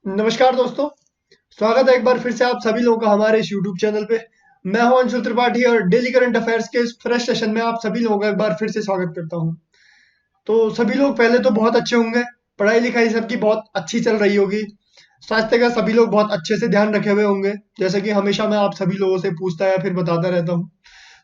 नमस्कार दोस्तों। स्वागत है एक बार फिर से आप सभी लोगों का हमारे इस यूट्यूब चैनल पे। मैं हूं अंशुल त्रिपाठी और डेली करंट अफेयर्स के इस फ्रेश सेशन में आप सभी लोगों का एक बार फिर से स्वागत करता हूं। तो सभी लोग पहले तो बहुत अच्छे होंगे। पढ़ाई लिखाई सबकी बहुत अच्छी चल रही होगी। स्वास्थ्य का सभी लोग बहुत अच्छे से ध्यान रखे हुए होंगे, जैसे कि हमेशा मैं आप सभी लोगों से पूछता या फिर बताता रहता हूँ।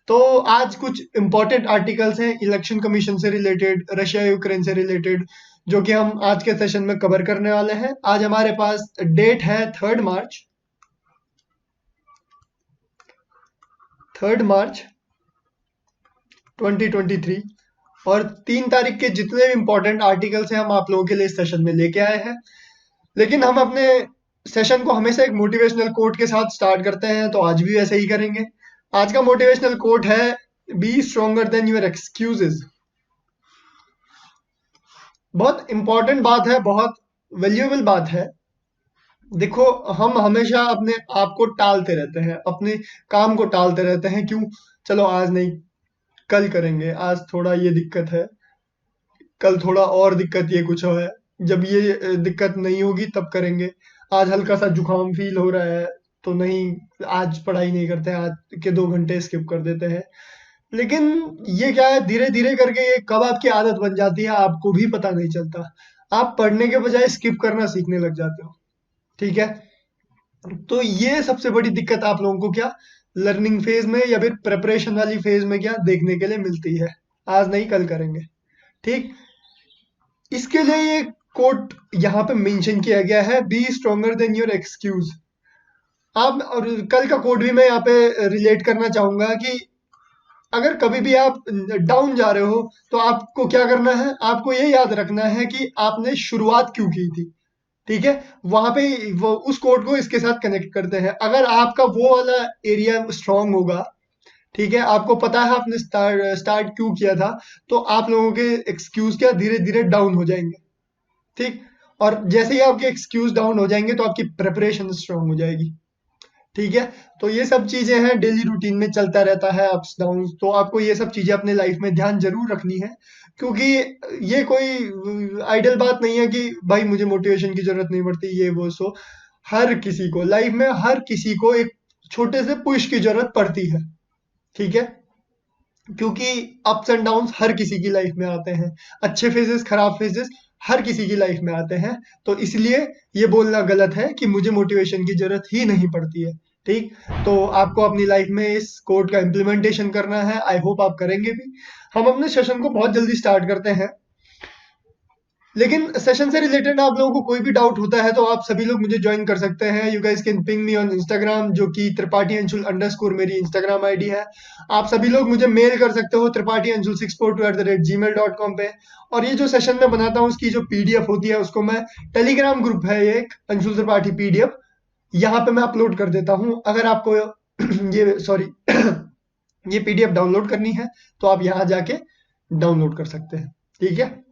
तो आज कुछ इंपॉर्टेंट आर्टिकल्स हैं इलेक्शन कमीशन से रिलेटेड, रशिया यूक्रेन से रिलेटेड, जो कि हम आज के सेशन में कवर करने वाले हैं। आज हमारे पास डेट है 3 मार्च 2023 और 3 तारीख के जितने भी इंपॉर्टेंट आर्टिकल्स हैं हम आप लोगों के लिए इस सेशन में लेके आए हैं। लेकिन हम अपने सेशन को हमेशा एक मोटिवेशनल कोट के साथ स्टार्ट करते हैं, तो आज भी वैसे ही करेंगे। आज का मोटिवेशनल कोट है, be stronger than your excuses. बहुत इंपॉर्टेंट बात है, बहुत वैल्यूएबल बात है। देखो, हम हमेशा अपने आप को टालते रहते हैं, अपने काम को टालते रहते हैं। क्यों? चलो आज नहीं, कल करेंगे, आज थोड़ा ये दिक्कत है, कल थोड़ा और दिक्कत ये कुछ है, जब ये दिक्कत नहीं होगी तब करेंगे। आज हल्का सा जुकाम फील हो रहा है तो नहीं, आज पढ़ाई नहीं करते हैं, आज के 2 घंटे स्किप कर देते हैं। लेकिन ये क्या है, धीरे धीरे करके ये कब आपकी आदत बन जाती है आपको भी पता नहीं चलता। आप पढ़ने के बजाय स्किप करना सीखने लग जाते हो। ठीक है? तो ये सबसे बड़ी दिक्कत आप लोगों को क्या लर्निंग फेज में या फिर प्रिपरेशन वाली फेज में क्या देखने के लिए मिलती है। आज नहीं, कल करेंगे। ठीक? इसके लिए ये कोट यहाँ पे मेंशन किया गया है, be stronger than your excuse. आप और कल का कोट भी मैं यहाँ पे रिलेट करना चाहूंगा कि अगर कभी भी आप डाउन जा रहे हो तो आपको क्या करना है, आपको ये याद रखना है कि आपने शुरुआत क्यों की थी। ठीक है? वहां पे वो उस कोड को इसके साथ कनेक्ट करते हैं। अगर आपका वो वाला एरिया स्ट्रांग होगा, ठीक है, आपको पता है आपने स्टार्ट क्यों किया था, तो आप लोगों के एक्सक्यूज क्या धीरे धीरे डाउन हो जाएंगे। ठीक? और जैसे ही आपके एक्सक्यूज डाउन हो जाएंगे तो आपकी प्रिपरेशन स्ट्रांग हो जाएगी। ठीक है? तो ये सब चीजें हैं, डेली रूटीन में चलता रहता है अप्स डाउन, तो आपको ये सब चीजें अपने लाइफ में ध्यान जरूर रखनी है। क्योंकि ये कोई आइडियल बात नहीं है कि भाई मुझे मोटिवेशन की जरूरत नहीं पड़ती, ये वो सो। हर किसी को लाइफ में, हर किसी को एक छोटे से पुश की जरूरत पड़ती है। ठीक है? क्योंकि अप्स एंड डाउन्स हर किसी की लाइफ में आते हैं। अच्छे फेजेस, खराब फेजेस हर किसी की लाइफ में आते हैं। तो इसलिए ये बोलना गलत है कि मुझे मोटिवेशन की जरूरत ही नहीं पड़ती है। ठीक? तो आपको अपनी लाइफ में इस कोड का इम्प्लीमेंटेशन करना है। आई होप आप करेंगे भी। हम अपने सेशन को बहुत जल्दी स्टार्ट करते हैं। लेकिन सेशन से रिलेटेड आप लोगों को कोई भी डाउट होता है तो आप सभी लोग मुझे ज्वाइन कर सकते हैं। You guys can ping me on Instagram, जो कि त्रिपाठी अंशुल अंडरस्कोर मेरी इंस्टाग्राम आईडी है। आप सभी लोग मुझे मेल कर सकते हो त्रिपाठी अंशुल 642@gmail.com पे। और ये जो सेशन में बनाता हूँ उसकी जो पीडीएफ होती है उसको मैं, टेलीग्राम ग्रुप है ये एक, अंशुल त्रिपाठी पीडीएफ, यहाँ पे मैं अपलोड कर देता हूँ। अगर आपको ये सॉरी ये पीडीएफ डाउनलोड करनी है तो आप यहाँ जाके डाउनलोड कर सकते हैं। ठीक है?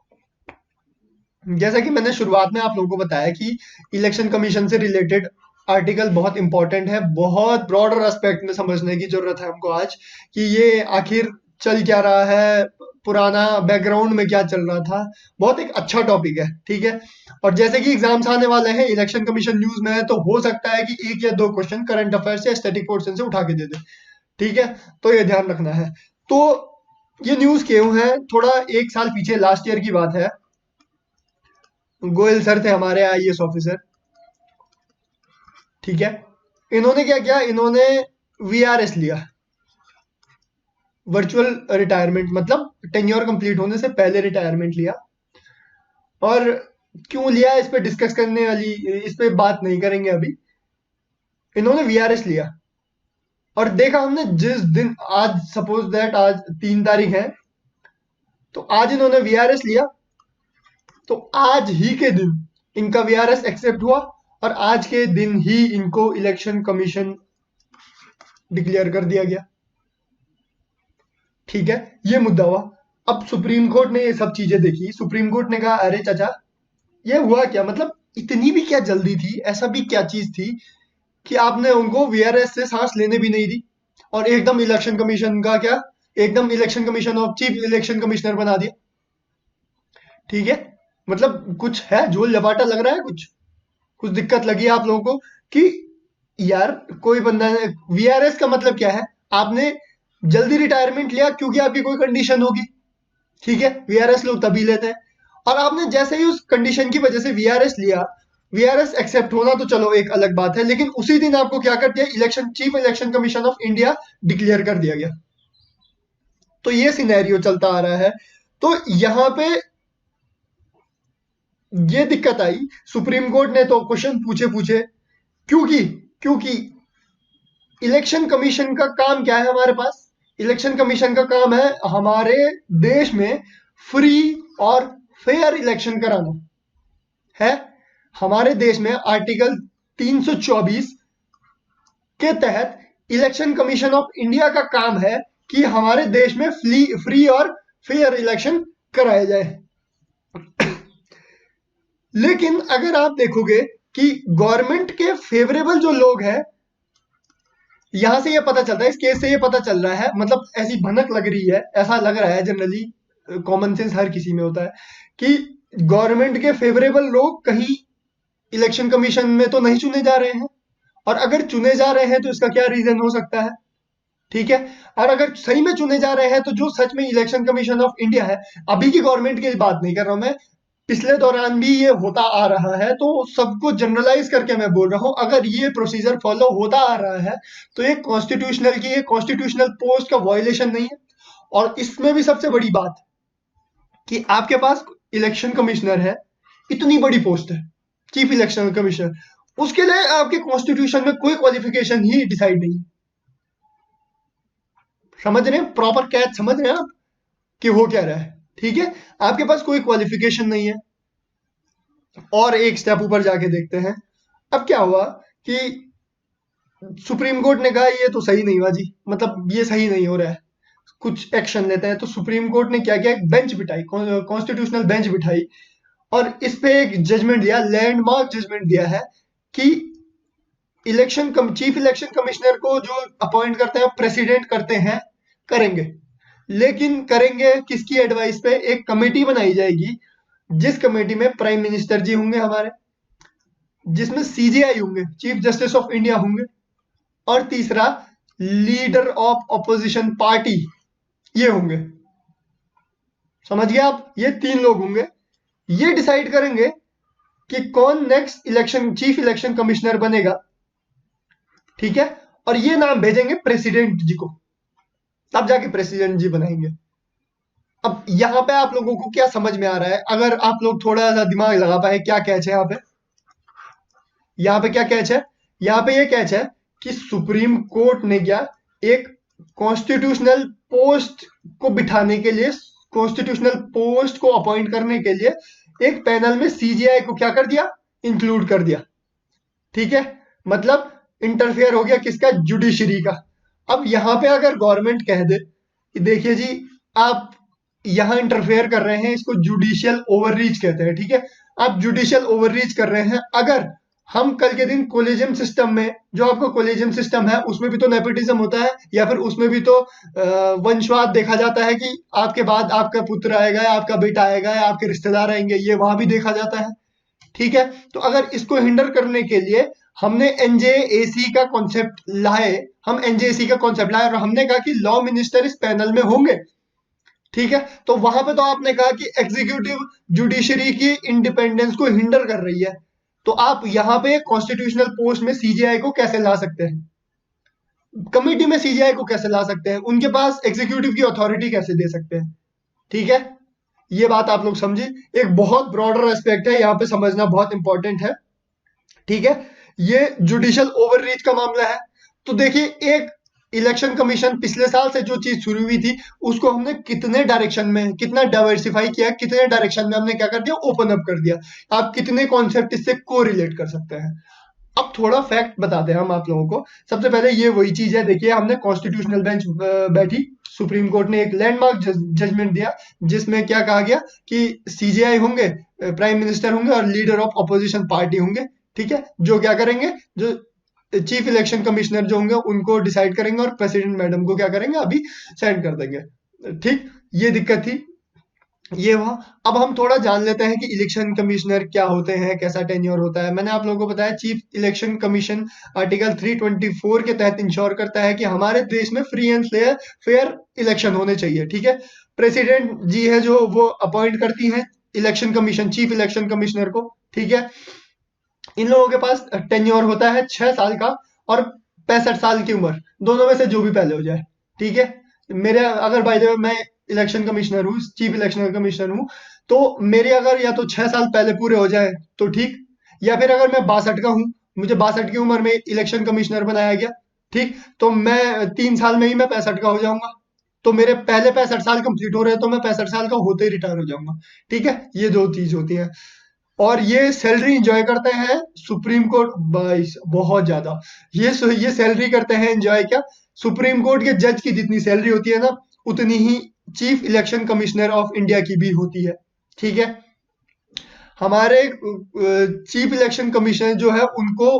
जैसा कि मैंने शुरुआत में आप लोगों को बताया कि इलेक्शन कमीशन से रिलेटेड आर्टिकल बहुत इंपॉर्टेंट है, बहुत ब्रॉडर एस्पेक्ट में समझने की जरूरत है हमको आज, कि ये आखिर चल क्या रहा है, पुराना बैकग्राउंड में क्या चल रहा था। बहुत एक अच्छा टॉपिक है। ठीक है? और जैसे कि एग्जाम्स आने वाले हैं, इलेक्शन कमीशन न्यूज में है, तो हो सकता है कि 1 या 2 क्वेश्चन करंट अफेयर्स या स्टैटिक पोर्शन से उठा के दे दे। ठीक है? तो ये ध्यान रखना है। तो ये न्यूज क्यों है, थोड़ा 1 साल पीछे, लास्ट ईयर की बात है। गोयल सर थे हमारे आईएएस ऑफिसर। ठीक है? इन्होंने क्या किया, इन्होंने वीआरएस लिया, वर्चुअल रिटायरमेंट, मतलब टेन्योर कंप्लीट होने से पहले रिटायरमेंट लिया। और क्यों लिया इस पे डिस्कस करने वाली, इस पे बात नहीं करेंगे अभी। इन्होंने वीआरएस लिया और देखा हमने, जिस दिन, आज सपोज दैट आज 3 तारीख है, तो आज इन्होंने वीआरएस लिया, तो आज ही के दिन इनका वीआरएस एक्सेप्ट हुआ और आज के दिन ही इनको इलेक्शन कमीशन डिक्लेयर कर दिया गया। ठीक है? ये मुद्दा हुआ। अब सुप्रीम कोर्ट ने ये सब चीजें देखी। सुप्रीम कोर्ट ने कहा, अरे चाचा, ये हुआ क्या, मतलब इतनी भी क्या जल्दी थी, ऐसा भी क्या चीज थी कि आपने उनको वीआरएस से सांस लेने भी नहीं दी और एकदम इलेक्शन कमीशन का क्या, एकदम election commission of chief election commissioner बना दिया। ठीक है? मतलब कुछ है, झोल झपाटा लग रहा है कुछ। कुछ दिक्कत लगी आप लोगों को कि यार कोई बंदा, वीआरएस का मतलब क्या है, आपने जल्दी रिटायरमेंट लिया क्योंकि आपकी कोई कंडीशन होगी, ठीक है, वीआरएस लोग तभी लेते हैं। और आपने जैसे ही उस कंडीशन की वजह से वीआरएस लिया, वीआरएस एक्सेप्ट होना तो चलो एक अलग बात है, लेकिन उसी दिन आपको क्या कर दिया, chief election commission of India declare कर दिया गया। तो ये सिनेरियो चलता आ रहा है। तो यहां पे ये दिक्कत आई, सुप्रीम कोर्ट ने तो क्वेश्चन पूछे पूछे, क्योंकि क्योंकि इलेक्शन कमीशन का काम क्या है हमारे पास, इलेक्शन कमीशन का काम है हमारे देश में फ्री और फेयर इलेक्शन कराना है। हमारे देश में आर्टिकल 324 के तहत इलेक्शन कमीशन ऑफ इंडिया का काम है कि हमारे देश में फ्री और फेयर इलेक्शन कराए जाए। लेकिन अगर आप देखोगे कि गवर्नमेंट के फेवरेबल जो लोग हैं, यहां से ये पता चलता है, इस केस से ये पता चल रहा है, मतलब ऐसी भनक लग रही है, ऐसा लग रहा है, जनरली कॉमन सेंस हर किसी में होता है कि गवर्नमेंट के फेवरेबल लोग कहीं इलेक्शन कमीशन में तो नहीं चुने जा रहे हैं, और अगर चुने जा रहे हैं तो इसका क्या रीजन हो सकता है, ठीक है। और अगर सही में चुने जा रहे हैं तो जो सच में इलेक्शन कमीशन ऑफ इंडिया है, अभी की गवर्नमेंट की बात नहीं कर रहा हूं मैं, पिछले दौरान भी ये होता आ रहा है, तो सबको जनरलाइज करके मैं बोल रहा हूं, अगर ये प्रोसीजर फॉलो होता आ रहा है तो ये कॉन्स्टिट्यूशनल पोस्ट का वायलेशन नहीं है। और इसमें भी सबसे बड़ी बात कि आपके पास इलेक्शन कमिश्नर है, इतनी बड़ी पोस्ट है चीफ इलेक्शन कमिश्नर, उसके लिए आपके कॉन्स्टिट्यूशन में कोई क्वालिफिकेशन ही डिसाइड नहीं है। समझ रहे हैं, प्रॉपर कैच समझ रहे हैं आप कि हो क्या रहा है, ठीक है। आपके पास कोई क्वालिफिकेशन नहीं है। और एक स्टेप ऊपर जाके देखते हैं, अब क्या हुआ कि सुप्रीम कोर्ट ने कहा ये तो सही नहीं हुआ जी, मतलब ये सही नहीं हो रहा है, कुछ एक्शन लेते हैं। तो सुप्रीम कोर्ट ने क्या किया, एक बेंच बिठाई, कॉन्स्टिट्यूशनल बेंच बिठाई, और इस पे एक जजमेंट दिया, लैंडमार्क जजमेंट दिया है कि चीफ इलेक्शन कमिश्नर को जो अपॉइंट करते हैं, प्रेसिडेंट करते हैं, करेंगे, लेकिन करेंगे किसकी एडवाइस पे, एक कमेटी बनाई जाएगी, जिस कमेटी में प्राइम मिनिस्टर जी होंगे हमारे, जिसमें सीजेआई होंगे, चीफ जस्टिस ऑफ इंडिया होंगे, और तीसरा लीडर ऑफ ऑपोजिशन पार्टी ये होंगे। समझ गए आप, ये 3 लोग होंगे, ये डिसाइड करेंगे कि कौन नेक्स्ट चीफ इलेक्शन कमिश्नर बनेगा, ठीक है। और ये नाम भेजेंगे प्रेसिडेंट जी को, तब जाके प्रेसिडेंट जी बनाएंगे। अब यहां पे आप लोगों को क्या समझ में आ रहा है, अगर आप लोग थोड़ा सा दिमाग लगा पाए, क्या कैच है यहाँ पे क्या कैच है, यहाँ पे ये कैच है कि सुप्रीम कोर्ट ने क्या, एक कॉन्स्टिट्यूशनल पोस्ट को बिठाने के लिए, कॉन्स्टिट्यूशनल पोस्ट को अपॉइंट करने के लिए एक पैनल में सीजीआई को क्या कर दिया, इंक्लूड कर दिया, ठीक है। मतलब इंटरफेयर हो गया किसका, जुडिशरी का। अब यहां पे अगर गवर्नमेंट कह दे कि देखिए जी आप यहां इंटरफेयर कर रहे हैं, इसको जुडिशियल ओवररीच कहते हैं, ठीक है, आप जुडिशियल ओवररीच कर रहे हैं। अगर हम कल के दिन कोलेजियम सिस्टम में, जो आपका कोलेजियम सिस्टम है, उसमें भी तो नेपोटिज्म होता है, या फिर उसमें भी तो वंशवाद देखा जाता है कि आपके बाद आपका पुत्र आएगा, आपका बेटा आएगा, आपके रिश्तेदार आएंगे, ये वहां भी देखा जाता है, ठीक है। तो अगर इसको हिंडर करने के लिए हमने एनजेएसी का कॉन्सेप्ट लाए, हम एनजेएसी का कॉन्सेप्ट लाए और हमने कहा कि लॉ मिनिस्टर इस पैनल में होंगे, ठीक है। तो वहां पे तो आपने कहा कि एग्जीक्यूटिव जुडिशरी की इंडिपेंडेंस को हिंडर कर रही है, तो आप यहां पे कॉन्स्टिट्यूशनल पोस्ट में सीजीआई को कैसे ला सकते हैं, कमिटी में सीजीआई को कैसे ला सकते हैं, उनके पास एग्जीक्यूटिव की अथॉरिटी कैसे दे सकते हैं, ठीक है। ये बात आप लोग समझे, एक बहुत ब्रॉडर एस्पेक्ट है, यहाँ पे समझना बहुत इंपॉर्टेंट है, ठीक है। ये जुडिशियल ओवररीच का मामला है। तो देखिए, एक इलेक्शन कमीशन पिछले साल से जो चीज शुरू हुई थी, उसको हमने कितने डायरेक्शन में, कितना डाइवर्सिफाई किया, कितने डायरेक्शन में हमने क्या कर दिया, ओपन अप कर दिया। आप कितने कॉन्सेप्ट इससे को रिलेट कर सकते हैं। अब थोड़ा फैक्ट बताते हैं हम आप लोगों को। सबसे पहले ये वही चीज है, देखिए हमने कॉन्स्टिट्यूशनल बेंच बैठी, सुप्रीम कोर्ट ने एक लैंडमार्क जजमेंट दिया, जिसमें क्या कहा गया कि सीजीआई होंगे, प्राइम मिनिस्टर होंगे और लीडर ऑफ अपोजिशन पार्टी होंगे, ठीक है, जो क्या करेंगे, जो चीफ इलेक्शन कमिश्नर जो होंगे उनको डिसाइड करेंगे और प्रेसिडेंट मैडम को क्या करेंगे, अभी सेंड कर देंगे, ठीक। ये दिक्कत थी। ये हुआ। अब हम थोड़ा जान लेते हैं कि इलेक्शन कमिश्नर क्या होते हैं, कैसा टेन्योर होता है। मैंने आप लोगों को बताया चीफ इलेक्शन कमीशन आर्टिकल 324 के तहत इंश्योर करता है कि हमारे देश में free and fair fair election होने चाहिए, ठीक है। प्रेसिडेंट जी है जो वो अपॉइंट करती हैं election commission, chief election commissioner को, ठीक है। इन लोगों के पास टेन्योर होता है 6 साल का और 65 साल की उम्र, दोनों में से जो भी पहले हो जाए, ठीक है। मेरे अगर बाय द वे मैं इलेक्शन कमिश्नर हूँ, चीफ इलेक्शन कमिश्नर हूँ, तो मेरे अगर या तो 6 साल पहले पूरे हो जाए तो ठीक, या फिर अगर मैं 62 का हूँ, मुझे 62 की उम्र में इलेक्शन कमिश्नर बनाया गया, ठीक, तो मैं 3 साल में ही मैं 65 का हो जाऊंगा। तो मेरे पहले 65 साल कंप्लीट हो रहे हैं, तो मैं 65 साल का होते ही रिटायर हो जाऊंगा, ठीक है। ये दो चीज होती है। और ये सैलरी एंजॉय करते हैं सुप्रीम कोर्ट, बाईस बहुत ज्यादा। ये सैलरी करते हैं एंजॉय क्या, सुप्रीम कोर्ट के जज की जितनी सैलरी होती है ना, उतनी ही chief election commissioner of India की भी होती है, ठीक है। हमारे चीफ इलेक्शन कमीशन जो है उनको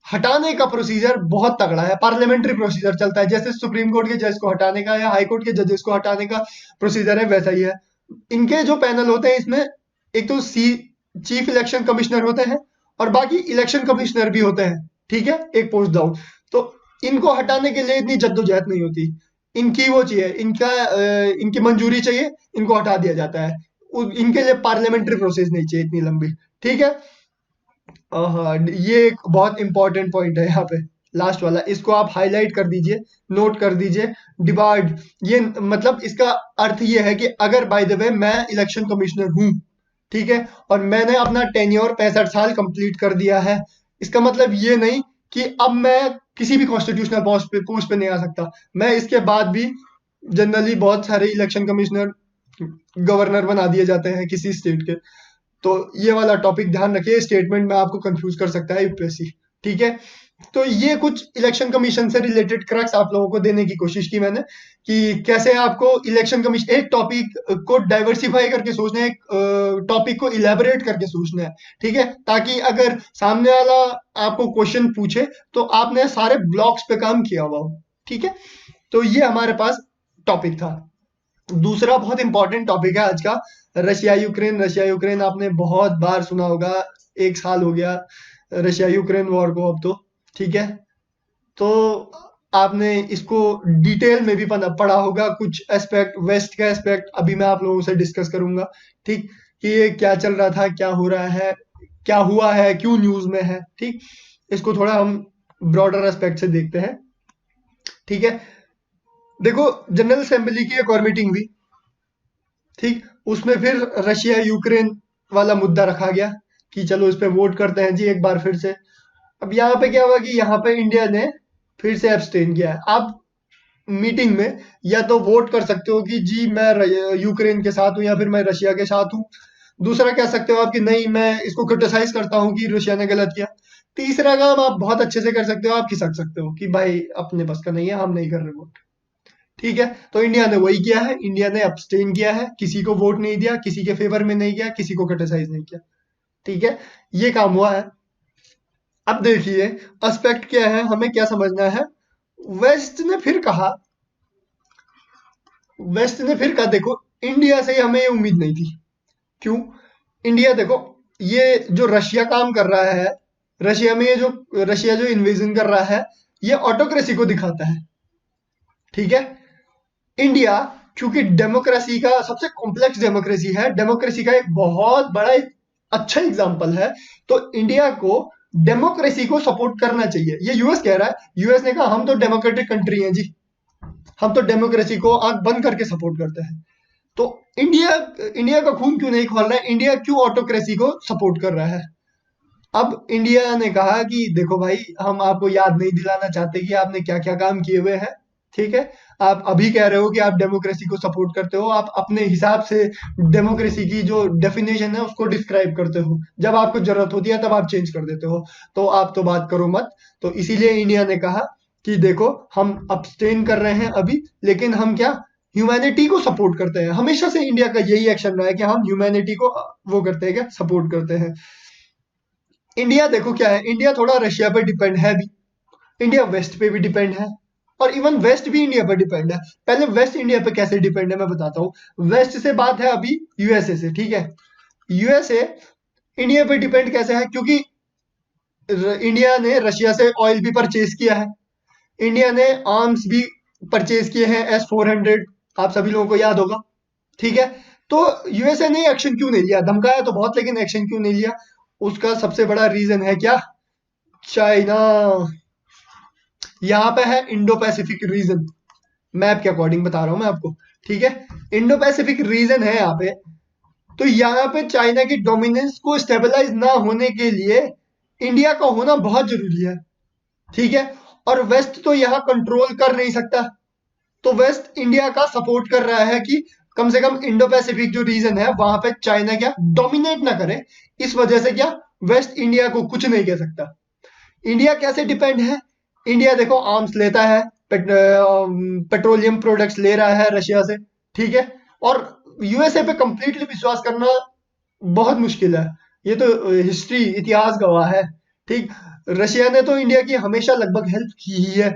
हटाने का प्रोसीजर बहुत तगड़ा है, पार्लियामेंट्री प्रोसीजर चलता है। जैसे सुप्रीम कोर्ट के जज को हटाने का या हाई कोर्ट के जजेस को हटाने का प्रोसीजर है, वैसा ही है। इनके जो पैनल होते हैं इसमें एक तो चीफ इलेक्शन कमिश्नर होते हैं और बाकी इलेक्शन कमिश्नर भी होते हैं, ठीक है, एक पोस्ट डाउन। तो इनको हटाने के लिए इतनी जद्दोजहद नहीं होती, इनकी वो चाहिए, इनकी मंजूरी चाहिए, इनको हटा दिया जाता है। इनके लिए पार्लियामेंट्री प्रोसेस नहीं चाहिए इतनी लंबी, ठीक है। हाँ, ये एक बहुत इंपॉर्टेंट पॉइंट है यहाँ पे, लास्ट वाला, इसको आप हाईलाइट कर दीजिए, नोट कर दीजिए। डिबार्ड, ये मतलब इसका अर्थ ये है कि अगर बाय द वे मैं इलेक्शन कमिश्नर हूँ, ठीक है, और मैंने अपना टेन्योर 65 साल कंप्लीट कर दिया है, इसका मतलब ये नहीं कि अब मैं किसी भी कॉन्स्टिट्यूशनल पोस्ट पे नहीं आ सकता। मैं इसके बाद भी, जनरली बहुत सारे इलेक्शन कमिश्नर गवर्नर बना दिए जाते हैं किसी स्टेट के। तो ये वाला टॉपिक ध्यान रखिए, स्टेटमेंट में आपको कंफ्यूज कर सकता है यूपीएससी, ठीक है। तो ये कुछ इलेक्शन कमीशन से रिलेटेड क्रक्स आप लोगों को देने की कोशिश की मैंने, कि कैसे आपको इलेक्शन कमीशन, एक टॉपिक को डाइवर्सिफाई करके सोचना है, एक टॉपिक को इलेबोरेट करके सोचना है, ठीक है, ताकि अगर सामने वाला आपको क्वेश्चन पूछे तो आपने सारे ब्लॉक्स पे काम किया हुआ हो, ठीक है। तो ये हमारे पास टॉपिक था। दूसरा बहुत इंपॉर्टेंट टॉपिक है आज का, रशिया यूक्रेन। रशिया यूक्रेन आपने बहुत बार सुना होगा, 1 साल हो गया रशिया यूक्रेन वॉर को अब तो, ठीक है। तो आपने इसको डिटेल में भी पढ़ा होगा, कुछ एस्पेक्ट, वेस्ट का एस्पेक्ट अभी मैं आप लोगों से डिस्कस करूंगा, ठीक, कि ये क्या चल रहा था, क्या हो रहा है, क्या हुआ है, क्यों न्यूज में है, ठीक। इसको थोड़ा हम ब्रॉडर एस्पेक्ट से देखते हैं, ठीक है। देखो, जनरल असेंबली की एक और मीटिंग हुई, ठीक, उसमें फिर रशिया यूक्रेन वाला मुद्दा रखा गया कि चलो इस पे वोट करते हैं जी एक बार फिर से। अब यहाँ पे क्या हुआ कि यहाँ पे इंडिया ने फिर से एब्सटेन किया है। आप मीटिंग में या तो वोट कर सकते हो कि जी मैं यूक्रेन के साथ हूँ या फिर मैं रशिया के साथ हूँ। दूसरा कह सकते हो आप कि नहीं, मैं इसको क्रिटिसाइज करता हूँ कि रशिया ने गलत किया। तीसरा काम आप बहुत अच्छे से कर सकते हो, आप खिसक सकते हो कि भाई अपने बस का नहीं है, हम नहीं कर रहे वोट, ठीक है। तो इंडिया ने वही किया है, इंडिया ने अब्सटेन किया है, किसी को वोट नहीं दिया, किसी के फेवर में नहीं किया, किसी को क्रिटिसाइज नहीं किया, ठीक है। ये काम हुआ है। अब देखिए एस्पेक्ट क्या है, हमें क्या समझना है। वेस्ट ने फिर कहा, वेस्ट ने फिर कहा, देखो इंडिया से हमें ये उम्मीद नहीं थी। क्यों? इंडिया देखो, ये जो रशिया काम कर रहा है, रशिया में ये जो रशिया जो इन्वेजन कर रहा है, ये ऑटोक्रेसी को दिखाता है, ठीक है। इंडिया क्योंकि डेमोक्रेसी का सबसे कॉम्प्लेक्स डेमोक्रेसी है, डेमोक्रेसी का एक बहुत बड़ा एक अच्छा एग्जांपल है, तो इंडिया को डेमोक्रेसी को सपोर्ट करना चाहिए। ये यूएस कह रहा है, यूएस ने कहा हम तो डेमोक्रेटिक कंट्री हैं जी, हम तो डेमोक्रेसी को आंख बंद करके सपोर्ट करते हैं। तो इंडिया इंडिया का खून क्यों नहीं खोल रहा है, इंडिया क्यों ऑटोक्रेसी को सपोर्ट कर रहा है। अब इंडिया ने कहा कि देखो भाई, हम आपको याद नहीं दिलाना चाहते कि आपने क्या क्या काम किए हुए हैं, ठीक है। आप अभी कह रहे हो कि आप डेमोक्रेसी को सपोर्ट करते हो, आप अपने हिसाब से डेमोक्रेसी की जो डेफिनेशन है उसको डिस्क्राइब करते हो, जब आपको जरूरत होती है तब आप चेंज कर देते हो, तो आप तो बात करो मत। तो इसीलिए इंडिया ने कहा कि देखो हम अब्सटेन कर रहे हैं अभी, लेकिन हम क्या, ह्यूमैनिटी को सपोर्ट करते हैं। हमेशा से इंडिया का यही एक्शन रहा है कि हम ह्यूमैनिटी को वो करते हैं, क्या, सपोर्ट करते हैं। इंडिया देखो क्या है, इंडिया थोड़ा रशिया पे डिपेंड है भी, इंडिया वेस्ट पे भी डिपेंड है, और इवन वेस्ट भी इंडिया पर डिपेंड है। पहले वेस्ट इंडिया पे कैसे डिपेंड है मैं बताता हूँ। वेस्ट से बात है अभी यूएसए से, ठीक है। यूएसए इंडिया पे डिपेंड कैसे है, क्योंकि इंडिया ने रशिया से ऑयल भी परचेज किया है, इंडिया ने आर्म्स भी परचेज किए हैं S-400, आप सभी लोगों को याद होगा, ठीक है। तो यूएसए ने एक्शन क्यों नहीं लिया, धमकाया तो बहुत लेकिन एक्शन क्यों नहीं लिया, उसका सबसे बड़ा रीजन है क्या, चाइना। यहाँ पे है इंडो पैसिफिक रीजन, मैप के अकॉर्डिंग बता रहा हूं मैं आपको, ठीक है। इंडो पैसिफिक रीजन है यहाँ पे। तो यहाँ पे चाइना की डोमिनेंस को स्टेबलाइज ना होने के लिए इंडिया का होना बहुत जरूरी है, ठीक है। और वेस्ट तो यहाँ कंट्रोल कर नहीं सकता, तो वेस्ट इंडिया का सपोर्ट कर रहा है कि कम से कम इंडो पैसिफिक जो रीजन है वहां पे चाइना क्या डोमिनेट ना करे। इस वजह से क्या वेस्ट इंडिया को कुछ नहीं कह सकता। इंडिया कैसे डिपेंड है, इंडिया देखो आर्म्स लेता है, पेट्रोलियम प्रोडक्ट्स ले रहा है रशिया से, ठीक है। और यूएसए पे कंप्लीटली विश्वास करना बहुत मुश्किल है, ये तो हिस्ट्री इतिहास गवाह है, ठीक। रशिया ने तो इंडिया की हमेशा लगभग हेल्प की ही है,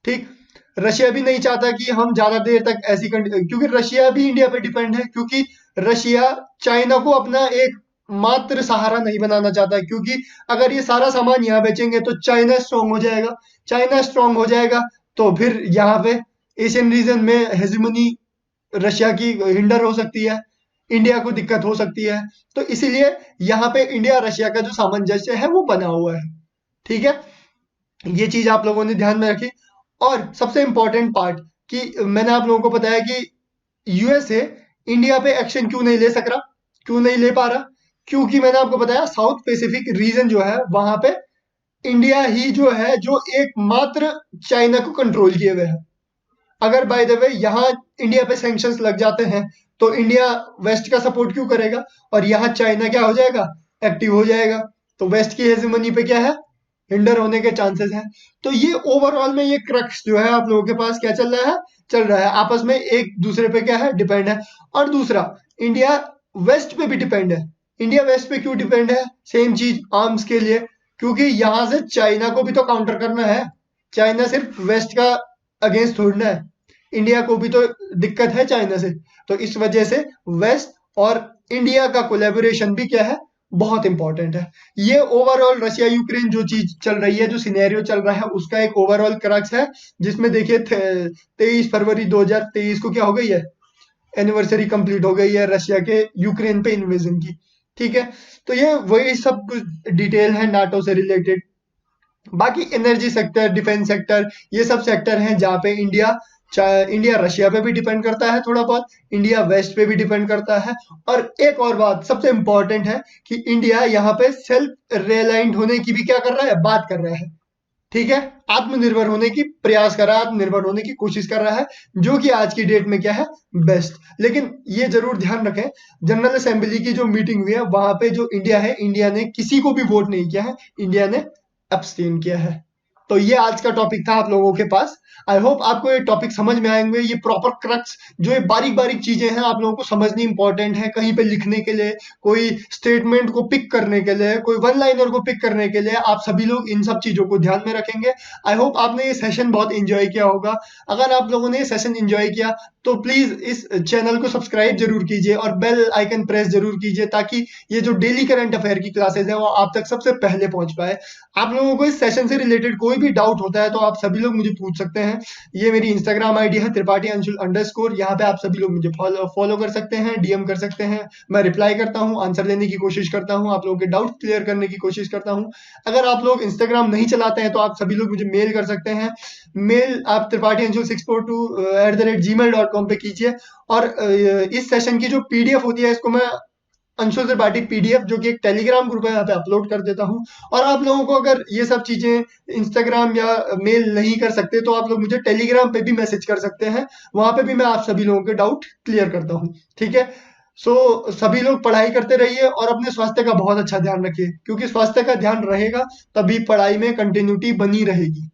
ठीक। रशिया भी नहीं चाहता कि हम ज्यादा देर तक ऐसी क्योंकि रशिया भी इंडिया पे डिपेंड है, क्योंकि रशिया चाइना को अपना एक मात्र सहारा नहीं बनाना चाहता, क्योंकि अगर ये सारा सामान यहाँ बेचेंगे तो चाइना स्ट्रांग हो जाएगा, चाइना स्ट्रांग हो जाएगा तो फिर यहाँ पे एशियन रीजन में हेजिमनी रशिया की हिंडर हो सकती है, इंडिया को दिक्कत हो सकती है। तो इसीलिए यहाँ पे इंडिया रशिया का जो सामंजस्य है वो बना हुआ है, ठीक है। ये चीज आप लोगों ने ध्यान में रखी। और सबसे इंपॉर्टेंट पार्ट कि मैंने आप लोगों को बताया कि यूएसए इंडिया पे एक्शन क्यों नहीं ले सक रहा, क्यों नहीं ले पा रहा, क्योंकि मैंने आपको बताया साउथ पैसिफिक रीजन जो है वहां पे इंडिया ही जो है जो एकमात्र चाइना को कंट्रोल किए हुए है। अगर बाय द वे यहाँ इंडिया पे सैंक्शंस लग जाते हैं तो इंडिया वेस्ट का सपोर्ट क्यों करेगा, और यहाँ चाइना क्या हो जाएगा, एक्टिव हो जाएगा, तो वेस्ट की हेजेमनी पे क्या है, हिंडर होने के चांसेस हैं। तो ये ओवरऑल में ये क्रक्स जो है आप लोगों के पास क्या चल रहा है, चल रहा है आपस में एक दूसरे पे क्या है डिपेंड है। और दूसरा इंडिया वेस्ट पे भी डिपेंड है। इंडिया वेस्ट पे क्यों डिपेंड है, सेम चीज आर्म्स के लिए, क्योंकि यहां से चाइना को भी तो काउंटर करना है, चाइना सिर्फ वेस्ट का अगेंस्ट थोड़ना है, इंडिया को भी तो दिक्कत है चाइना से। तो इस वजह से वेस्ट और इंडिया का कोलेबोरेशन भी क्या है, बहुत इंपॉर्टेंट है। ये ओवरऑल रशिया यूक्रेन जो चीज चल रही है, जो सिनेरियो चल रहा है, उसका एक ओवरऑल क्रक्स है, जिसमें देखिए 23 फरवरी 2023 को क्या हो गई है, एनिवर्सरी कंप्लीट हो गई है रशिया के यूक्रेन पे इन्वेजन की, ठीक है। तो ये वही सब कुछ डिटेल है नाटो से रिलेटेड। बाकी एनर्जी सेक्टर, डिफेंस सेक्टर, ये सब सेक्टर हैं जहाँ पे इंडिया रशिया पे भी डिपेंड करता है थोड़ा बहुत, इंडिया वेस्ट पे भी डिपेंड करता है। और एक और बात सबसे इंपॉर्टेंट है कि इंडिया यहाँ पे सेल्फ रिलायंट होने की भी क्या कर रहा है, बात कर रहा है, ठीक है। आत्मनिर्भर होने की प्रयास कर रहा है, आत्मनिर्भर होने की कोशिश कर रहा है, जो कि आज की डेट में क्या है, बेस्ट। लेकिन ये जरूर ध्यान रखें, जनरल असेंबली की जो मीटिंग हुई है वहां पे जो इंडिया है, इंडिया ने किसी को भी वोट नहीं किया है, इंडिया ने एब्सटेन किया है। तो ये आज का टॉपिक था आप लोगों के पास। आई होप आपको ये टॉपिक समझ में आएंगे, ये प्रॉपर क्रक्स जो ये बारीक बारीक चीजें हैं आप लोगों को समझनी इंपॉर्टेंट है, कहीं पे लिखने के लिए, कोई स्टेटमेंट को पिक करने के लिए, कोई वन लाइनर को पिक करने के लिए आप सभी लोग इन सब चीजों को ध्यान में रखेंगे। आई होप आपने ये सेशन बहुत इंजॉय किया होगा। अगर आप लोगों ने ये सेशन इंजॉय किया तो प्लीज इस चैनल को सब्सक्राइब जरूर कीजिए और बेल आइकन प्रेस जरूर कीजिए, ताकि ये जो डेली करंट अफेयर की क्लासेस है वो आप तक सबसे पहले पहुंच पाए। आप लोगों को इस सेशन से रिलेटेड कोई भी डाउट होता है तो आप सभी लोग मुझे पूछ सकते हैं। ये मेरी इंस्टाग्राम आईडी है त्रिपाठी अंशुल _, यहाँ पे आप सभी लोग मुझे फॉलो कर सकते हैं, डीएम कर सकते हैं, मैं रिप्लाई करता हूँ, आंसर देने की कोशिश करता हूँ, आप लोगों के डाउट क्लियर करने की कोशिश करता हूँ। अगर आप लोग इंस्टाग्राम नहीं चलाते हैं तो आप सभी लोग मुझे मेल कर सकते हैं, मेल आप त्रिपाठी अंशुल 642@gmail.com पे कीजिए। और इस सेशन की जो पीडीएफ होती है इसको मैं अंशुल त्रिपाठी पीडीएफ, जो कि एक टेलीग्राम ग्रुप है, यहाँ पे अपलोड कर देता हूँ। और आप लोगों को अगर ये सब चीजें इंस्टाग्राम या मेल नहीं कर सकते तो आप लोग मुझे टेलीग्राम पे भी मैसेज कर सकते हैं, वहां पे भी मैं आप सभी लोगों के डाउट क्लियर करता हूँ, ठीक है। सो सभी लोग पढ़ाई करते रहिए और अपने स्वास्थ्य का बहुत अच्छा ध्यान रखिए, क्योंकि स्वास्थ्य का ध्यान रहेगा तभी पढ़ाई में कंटिन्यूटी बनी रहेगी।